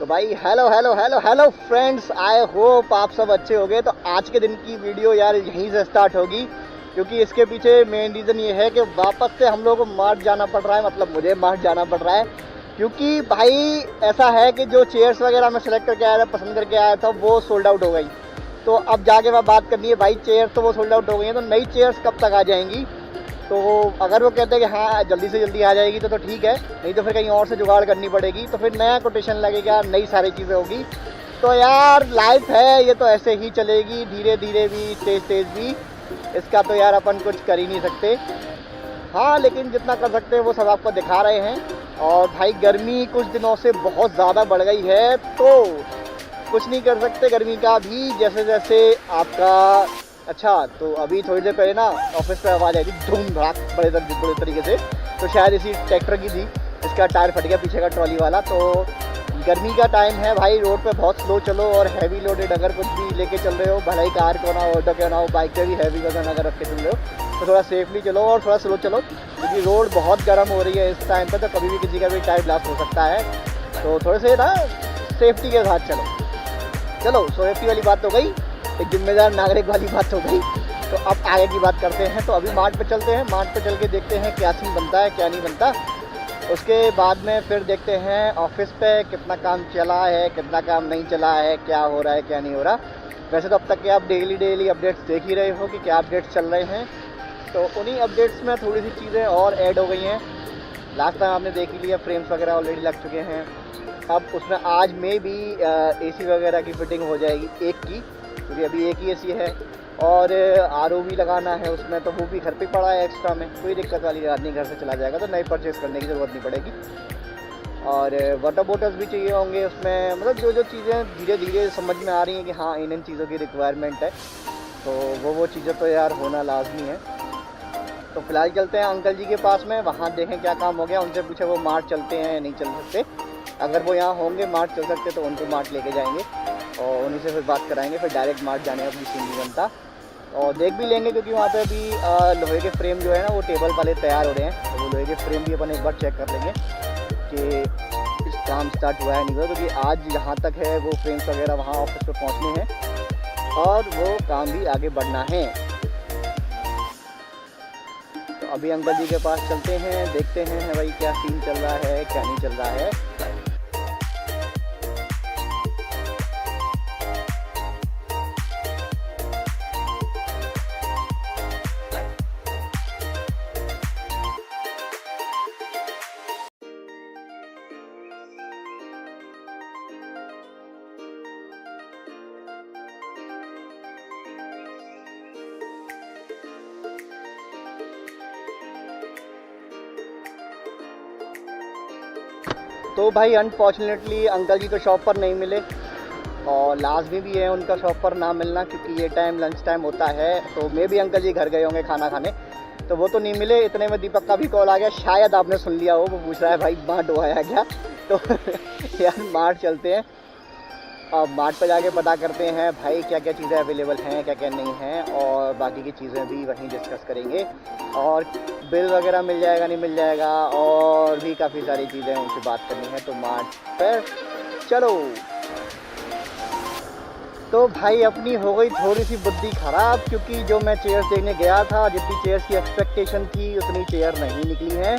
तो भाई hello hello hello hello friends, I hope आप सब अच्छे हो गए। तो आज के दिन की वीडियो यार यहीं से स्टार्ट होगी, क्योंकि इसके पीछे मेन रीज़न ये है कि वापस से हम लोगों को मार्ट जाना पड़ रहा है। मतलब मुझे मार्ट जाना पड़ रहा है, क्योंकि भाई ऐसा है कि जो चेयर्स वगैरह मैं सेलेक्ट करके आया था, पसंद करके आया था, वो सोल्ड आउट हो गई। तो अब जाके मैं बात करनी है भाई, चेयर्स तो वो सोल्ड आउट हो गई हैं, तो नई चेयर्स कब तक आ जाएंगी। तो अगर वो कहते हैं कि हाँ जल्दी से जल्दी आ जाएगी तो ठीक है, नहीं तो फिर कहीं और से जुगाड़ करनी पड़ेगी, तो फिर नया कोटेशन लगेगा, नई सारी चीज़ें होगी। तो यार लाइफ है, ये तो ऐसे ही चलेगी, धीरे धीरे भी तेज़ तेज़ भी। इसका तो यार अपन कुछ कर ही नहीं सकते। हाँ लेकिन जितना कर सकते हैं वो सब आपको दिखा रहे हैं। और भाई गर्मी कुछ दिनों से बहुत ज़्यादा बढ़ गई है, तो कुछ नहीं कर सकते गर्मी का भी, जैसे जैसे आपका। अच्छा तो अभी थोड़ी देर पहले ना ऑफिस पे आवाज़ आई थी धूम धड़ाक बड़े तरीके से, तो शायद इसी ट्रैक्टर की थी, इसका टायर फट गया पीछे का ट्रॉली वाला। तो गर्मी का टाइम है भाई, रोड पे बहुत स्लो चलो, और हैवी लोडेड अगर कुछ भी लेके चल रहे हो, भले ही कार क्यों ना हो, ऑटो क्यों ना हो, बाइक पे भी हैवी वजन अगर रख के चल रहे हो तो थोड़ा सेफली चलो और थोड़ा स्लो चलो, क्योंकि रोड बहुत गर्म हो रही है इस टाइम पर, तो कभी भी किसी का भी टायर ब्लास्ट हो सकता है। तो थोड़े से ना सेफ्टी के साथ चलो सेफ्टी वाली बात हो गई, एक जिम्मेदार नागरिक वाली बात हो गई। तो अब आगे की बात करते हैं। तो अभी मार्ट पे चलते हैं, मार्ट पे चल के देखते हैं क्या सीन बनता है क्या नहीं बनता। उसके बाद में फिर देखते हैं ऑफिस पे कितना काम चला है, कितना काम नहीं चला है, क्या हो रहा है क्या नहीं हो रहा। वैसे तो अब तक के आप डेली अपडेट्स देख ही रहे हो कि क्या अपडेट्स चल रहे हैं। तो उन्हीं अपडेट्स में थोड़ी सी चीज़ें और ऐड हो गई हैं। लास्ट टाइम आपने देख ही लिया, फ्रेम्स वगैरह ऑलरेडी लग चुके हैं। अब उसमें आज में भी एसी वगैरह की फिटिंग हो जाएगी एक की, क्योंकि अभी एक ही एसी है, और आरओ भी लगाना है उसमें, तो वो भी घर पे पड़ा है एक्स्ट्रा में। कोई दिक्कत वाली बात नहीं, घर से चला जाएगा, तो नई परचेज़ करने की ज़रूरत नहीं पड़ेगी। और वाटर बॉटल्स भी चाहिए होंगे उसमें। मतलब जो चीज़ें धीरे धीरे समझ में आ रही हैं कि हाँ इन चीज़ों की रिक्वायरमेंट है, तो वो चीज़ें तो यार होना लाजमी है। तो फिलहाल चलते हैं अंकल जी के पास में, वहाँ देखें क्या काम हो गया, उनसे पूछे वो मार्ट चलते हैं नहीं चल सकते। अगर वो यहाँ होंगे मार्ट चल सकते तो उनको मार्ट लेके जाएंगे और उन्हीं से फिर बात कराएंगे। फिर डायरेक्ट मार्ट जाने का भी सीन नहीं बनता, और देख भी लेंगे, क्योंकि वहाँ पे अभी लोहे के फ्रेम जो है ना वो टेबल वाले तैयार हो रहे हैं, तो वो लोहे के फ्रेम भी अपन एक बार चेक कर लेंगे कि इस काम स्टार्ट हुआ है नहीं हुआ, क्योंकि आज जहाँ तक है वो फ्रेम्स वगैरह वहाँ ऑफिस पे पहुँचने हैं और वो काम भी आगे बढ़ना है। तो अभी अंकल जी के पास चलते हैं, देखते हैं भाई क्या सीन चल रहा है क्या नहीं चल रहा है। तो भाई अनफॉर्चुनेटली अंकल जी तो शॉप पर नहीं मिले, और लाजमी भी है उनका शॉप पर ना मिलना, क्योंकि ये टाइम लंच टाइम होता है। तो मे भी अंकल जी घर गए होंगे खाना खाने, तो वो तो नहीं मिले। इतने में दीपक का भी कॉल आ गया, शायद आपने सुन लिया हो, वो पूछ रहा है भाई मार्ट हो आया क्या। तो यार मार्ट चलते हैं, अब मार्ट पर जाके पता करते हैं भाई क्या क्या चीज़ें अवेलेबल हैं क्या क्या नहीं हैं, और बाकी की चीज़ें भी वहीं डिस्कस करेंगे, और बिल वगैरह मिल जाएगा नहीं मिल जाएगा, और भी काफ़ी सारी चीज़ें उनसे बात करनी है। तो मार्ट पर चलो। तो भाई अपनी हो गई थोड़ी सी बुद्धि ख़राब, क्योंकि जो मैं चेयर्स देखने गया था, जितनी चेयर्स की एक्सपेक्टेशन थी उतनी चेयर नहीं निकली हैं।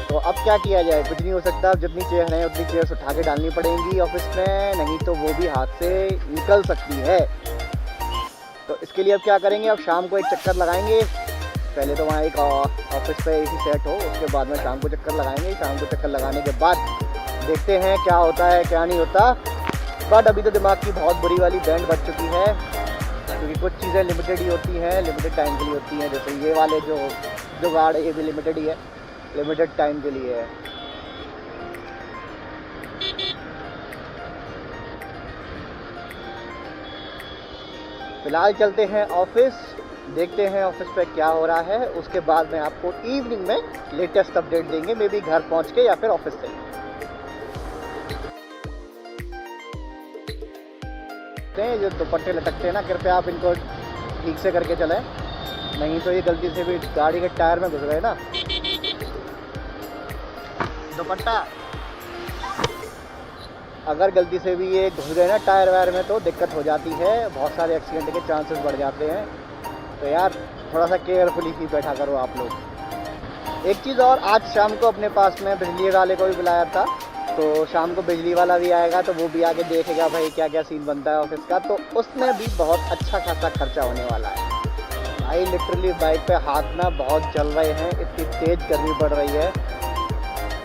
तो अब क्या किया जाए, कुछ नहीं हो सकता। जितनी चेयर हैं उतनी चेयर्स उठा के डालनी पड़ेंगी ऑफिस में, नहीं तो वो भी हाथ से निकल सकती है। तो इसके लिए अब क्या करेंगे, अब शाम को एक चक्कर लगाएंगे। पहले तो वहाँ एक ऑफिस पे एसी सेट हो, उसके बाद में शाम को चक्कर लगाएंगे। शाम को चक्कर लगाने के बाद देखते हैं क्या होता है क्या नहीं होता। बट अभी तो दिमाग की बहुत बुरी वाली बैंड बज चुकी है, क्योंकि कुछ चीज़ें लिमिटेड ही होती हैं, लिमिटेड टाइम के लिए होती हैं। जैसे ये वाले जो गार्ड है ये भी लिमिटेड ही है, लिमिटेड टाइम के लिए है। फिलहाल चलते हैं ऑफिस, देखते हैं ऑफिस पे क्या हो रहा है। उसके बाद में आपको इवनिंग में लेटेस्ट अपडेट देंगे, मे बी घर पहुंच के या फिर ऑफिस से। जो दुपट्टे लटकते हैं ना, कृपया आप इनको ठीक से करके चलें, नहीं तो ये गलती से भी गाड़ी के टायर में घुस गए ना। दुपट्टा अगर गलती से भी ये घुस गए ना टायर वायर में तो दिक्कत हो जाती है, बहुत सारे एक्सीडेंट के चांसेस बढ़ जाते हैं। तो यार थोड़ा सा केयरफुली ही बैठा करो आप लोग। एक चीज़ और, आज शाम को अपने पास में बिजली वाले को भी बुलाया था, तो शाम को बिजली वाला भी आएगा तो वो भी आके देखेगा भाई क्या क्या सीन बनता है ऑफिस का। तो उसमें भी बहुत अच्छा खासा खर्चा होने वाला है भाई। लिटरली बाइक पे हाथ ना बहुत जल रहे हैं, इतनी तेज़ गर्मी पड़ रही है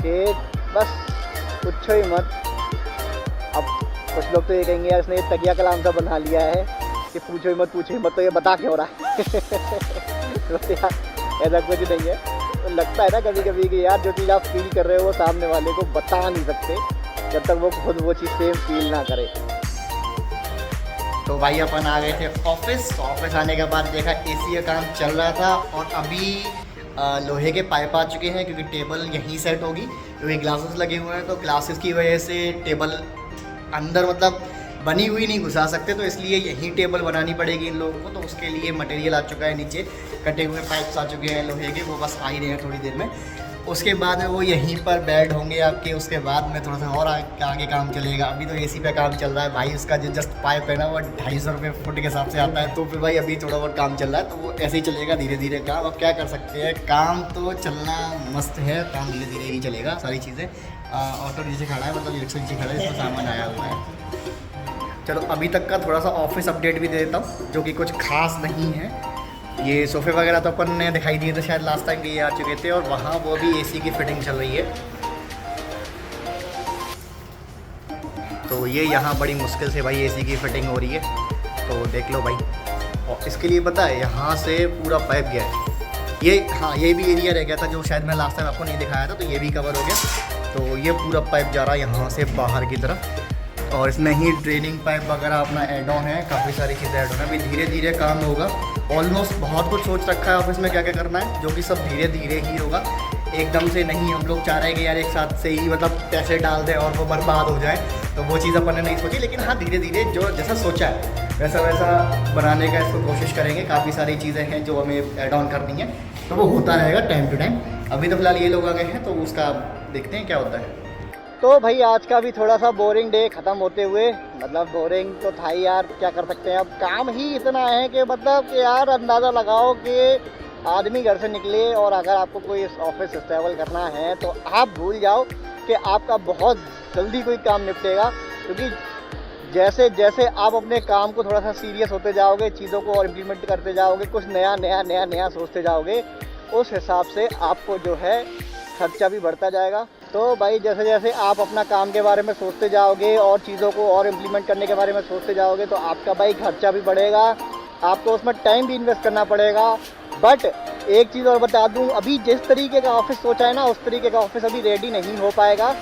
कि बस पूछो ही मत। अब कुछ लोग तो ये कहेंगे यार इसने ये तकिया कलाम सा बना लिया है कि पूछो ही मत, तो ये बता क्यों रहा है। तो यार ऐसा कुछ नहीं है। तो लगता है ना कभी कभी कि यार जो चीज़ आप फील कर रहे हो वो सामने वाले को बता नहीं सकते जब तक वो खुद वो चीज़ सेम फील ना करे। तो भाई अपन आ गए थे ऑफिस आने के बाद देखा एसी का काम चल रहा था और अभी लोहे के पाइप आ चुके हैं क्योंकि टेबल यहीं सेट होगी, क्योंकि ग्लासेस लगे हुए हैं। तो ग्लासेस की वजह से टेबल अंदर मतलब बनी हुई नहीं घुसा सकते, तो इसलिए यहीं टेबल बनानी पड़ेगी इन लोगों को। तो उसके लिए मटेरियल आ चुका है, नीचे कटे हुए पाइप्स आ चुके हैं लोहे के, वो बस आ ही रहे हैं थोड़ी देर में। उसके बाद वो यहीं पर बेड होंगे आपके। उसके बाद में थोड़ा सा और आगे काम चलेगा। अभी तो एसी पे काम चल रहा है भाई। उसका जो जस्ट पाइप है ना वो 250 रुपये फुट के हिसाब से आता है। तो फिर भाई अभी थोड़ा बहुत काम चल रहा है, तो वो ऐसे ही चलेगा धीरे धीरे काम। अब क्या कर सकते हैं, काम तो चलना मस्त है, काम धीरे धीरे ही चलेगा सारी चीज़ें। ऑटो नीचे खड़ा है, मतलब रिक्शा नीचे खड़ा है, इसमें सामान आया हुआ है। चलो अभी तक का थोड़ा सा ऑफिस अपडेट भी दे देता हूँ, जो कि कुछ खास नहीं है। ये सोफ़े वगैरह तो अपन ने दिखाई दिए थे शायद लास्ट टाइम भी ये आ चुके थे, और वहाँ वो भी एसी की फिटिंग चल रही है। तो ये यहाँ बड़ी मुश्किल से भाई एसी की फिटिंग हो रही है, तो देख लो भाई। और इसके लिए पता है यहाँ से पूरा पाइप गया है। ये हाँ, ये भी एरिया रह गया था जो शायद मैं लास्ट टाइम आपको नहीं दिखाया था, तो ये भी कवर हो गया। तो ये पूरा पाइप जा रहा है यहाँ से बाहर की तरफ, और इसमें ही ड्रेनिंग पाइप वगैरह अपना ऐड ऑन है, काफ़ी सारी चीज़ें ऐड ऑन है। अभी धीरे धीरे काम होगा। ऑलमोस्ट बहुत कुछ सोच रखा है ऑफिस में क्या क्या करना है, जो कि सब धीरे धीरे ही होगा, एकदम से नहीं। हम लोग चाह रहे हैं कि यार एक साथ से ही मतलब पैसे डाल दें और वो बर्बाद हो जाए, तो वो चीज़ अपन ने नहीं सोची। लेकिन हाँ, धीरे धीरे जो जैसा सोचा है वैसा वैसा बनाने का इसको कोशिश करेंगे। काफ़ी सारी चीज़ें हैं जो हमें ऐड ऑन करनी है, तो वो होता रहेगा टाइम टू टाइम। अभी तो फिलहाल ये लोग आ गए हैं, तो उसका देखते हैं क्या होता है। तो भाई आज का भी थोड़ा सा बोरिंग डे ख़त्म होते हुए, मतलब बोरिंग तो था ही यार, क्या कर सकते हैं। अब काम ही इतना है कि मतलब कि यार अंदाज़ा लगाओ कि आदमी घर से निकले और अगर आपको कोई ऑफिस ट्रैवल करना है तो आप भूल जाओ कि आपका बहुत जल्दी कोई काम निपटेगा। क्योंकि जैसे जैसे आप अपने काम को थोड़ा सा सीरियस होते जाओगे, चीज़ों को और इम्प्लीमेंट करते जाओगे, कुछ नया नया नया नया सोचते जाओगे, उस हिसाब से आपको जो है खर्चा भी बढ़ता जाएगा। तो भाई जैसे जैसे आप अपना काम के बारे में सोचते जाओगे और चीज़ों को और इम्प्लीमेंट करने के बारे में सोचते जाओगे, तो आपका भाई खर्चा भी बढ़ेगा, आपको उसमें टाइम भी इन्वेस्ट करना पड़ेगा। बट एक चीज़ और बता दूं, अभी जिस तरीके का ऑफिस सोचा है ना, उस तरीके का ऑफिस अभी रेडी नहीं हो पाएगा।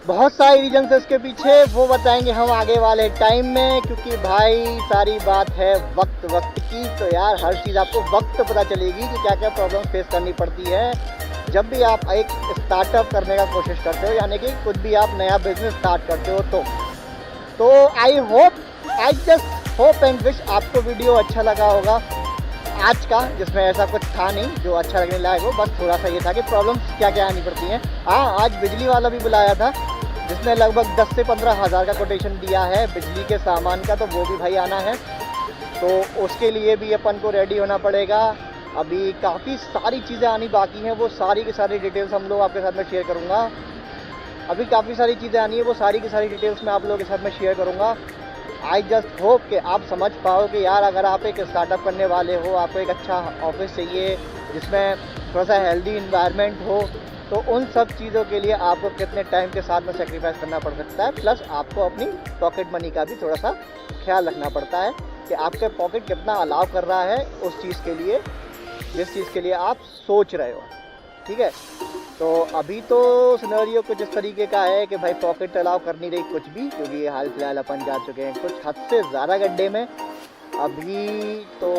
बहुत सारे रीजन है इसके पीछे, वो बताएंगे हम आगे वाले टाइम में। क्योंकि भाई सारी बात है वक्त की, तो यार हर चीज़ आपको वक्त पता चलेगी कि क्या क्या प्रॉब्लम फेस करनी पड़ती है जब भी आप एक स्टार्टअप करने का कोशिश करते हो, यानी कि कुछ भी आप नया बिजनेस स्टार्ट करते हो। तो I just hope and wish आपको वीडियो अच्छा लगा होगा आज का, जिसमें ऐसा कुछ था नहीं जो अच्छा लगने लायक हो। बस थोड़ा सा ये था कि प्रॉब्लम्स क्या क्या आनी पड़ती हैं। हाँ, आज बिजली वाला भी बुलाया था जिसने लगभग 10 से 15 हज़ार का कोटेशन दिया है बिजली के सामान का, तो वो भी भाई आना है। तो उसके लिए भी अपन को रेडी होना पड़ेगा। अभी काफ़ी सारी चीज़ें आनी बाकी हैं, वो सारी की सारी डिटेल्स हम लोग आपके साथ में शेयर करूँगा। अभी काफ़ी सारी चीज़ें आनी है, वो सारी की सारी डिटेल्स मैं आप लोगों के साथ में शेयर करूँगा। आई जस्ट होप कि आप समझ पाओ कि यार अगर आप एक स्टार्टअप करने वाले हो, आपको एक अच्छा ऑफिस चाहिए जिसमें थोड़ा सा हेल्दी इन्वायरमेंट हो, तो उन सब चीज़ों के लिए आपको कितने टाइम के साथ में सेक्रीफाइस करना पड़ सकता है। प्लस आपको अपनी पॉकेट मनी का भी थोड़ा सा ख्याल रखना पड़ता है कि आपके पॉकेट कितना अलाउ कर रहा है उस चीज़ के लिए जिस चीज़ के लिए आप सोच रहे हो। ठीक है, तो अभी तो सिनेरियो कुछ इस तरीके का है कि भाई पॉकेट अलाउ कर नहीं रही कुछ भी, क्योंकि हाल फिलहाल अपन जा चुके हैं कुछ हद से ज़्यादा गड्ढे में। अभी तो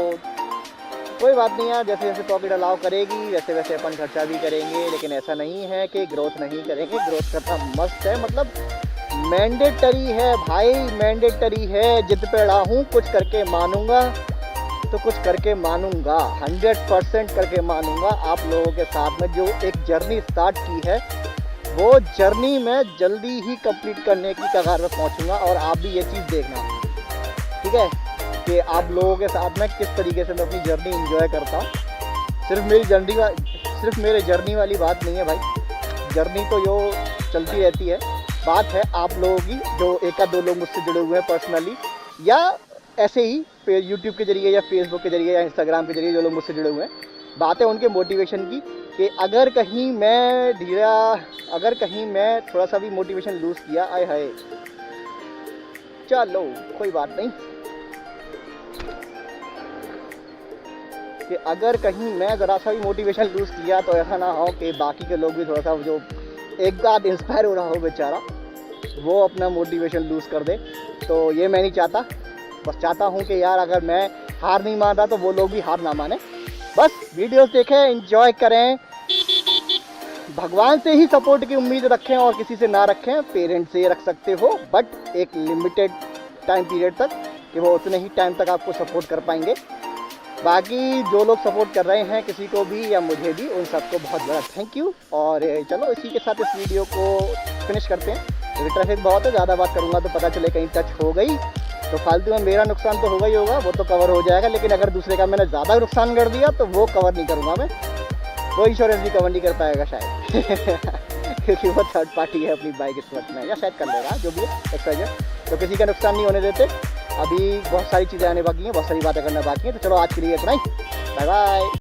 कोई बात नहीं यार, जैसे जैसे पॉकेट अलाउ करेगी वैसे वैसे अपन खर्चा भी करेंगे। लेकिन ऐसा नहीं है कि ग्रोथ नहीं करेंगे, ग्रोथ करना मस्त है, मतलब मैंडेटरी है भाई, मैंडेटरी है। जिद पे अड़ा हूँ, कुछ करके मानूंगा तो कुछ करके मानूंगा, 100% करके मानूंगा। आप लोगों के साथ में जो एक जर्नी स्टार्ट की है वो जर्नी मैं जल्दी ही कंप्लीट करने की कगार पर पहुंचूंगा और आप भी ये चीज़ देखना, ठीक है, कि आप लोगों के साथ में किस तरीके से मैं अपनी जर्नी एंजॉय करता हूँ। सिर्फ मेरे जर्नी वाली बात नहीं है भाई, जर्नी तो यो चलती रहती है। बात है आप लोगों की, जो एक आध दो लोग मुझसे जुड़े हुए हैं पर्सनली, या ऐसे ही यूट्यूब के जरिए या फेसबुक के जरिए या इंस्टाग्राम के जरिए जो लोग मुझसे जुड़े हुए हैं। बात है उनके मोटिवेशन की, कि अगर कहीं मैं थोड़ा सा भी मोटिवेशन लूज़ किया, आए हाय, चलो कोई बात नहीं, कि अगर कहीं मैं ज़रा सा भी मोटिवेशन लूज़ किया तो ऐसा ना हो कि बाकी के लोग भी थोड़ा सा, जो एक बार इंस्पायर हो रहा हो बेचारा, वो अपना मोटिवेशन लूज़ कर दे। तो ये मैं नहीं चाहता। बस चाहता हूँ कि यार अगर मैं हार नहीं मान रहा तो वो लोग भी हार ना माने। बस वीडियोस देखें, एंजॉय करें, भगवान से ही सपोर्ट की उम्मीद रखें और किसी से ना रखें। पेरेंट्स से रख सकते हो, बट एक लिमिटेड टाइम पीरियड तक, कि वो उतने ही टाइम तक आपको सपोर्ट कर पाएंगे। बाकी जो लोग सपोर्ट कर रहे हैं किसी को भी या मुझे भी, उन सबको बहुत बड़ा थैंक यू। और चलो इसी के साथ इस वीडियो को फिनिश करते हैं, क्योंकि ट्रैफिक बहुत है, ज़्यादा बात करूँगा तो पता चले कहीं टच हो गई तो फालतू में मेरा नुकसान तो होगा ही होगा, वो तो कवर हो जाएगा, लेकिन अगर दूसरे का मैंने ज़्यादा नुकसान कर दिया तो वो कवर नहीं करूँगा मैं, वो इंश्योरेंस भी कवर नहीं कर पाएगा शायद क्योंकि वो थर्ड पार्टी है अपनी बाइक इस में, या शायद कर लेगा, जो भी है एक्सवाइजेड। तो किसी का नुकसान नहीं होने देते। अभी बहुत सारी चीज़ें आने बाकी हैं, बहुत सारी बातें करना बाकी हैं। तो चलो आज के लिए इतना ही, बाय बाय।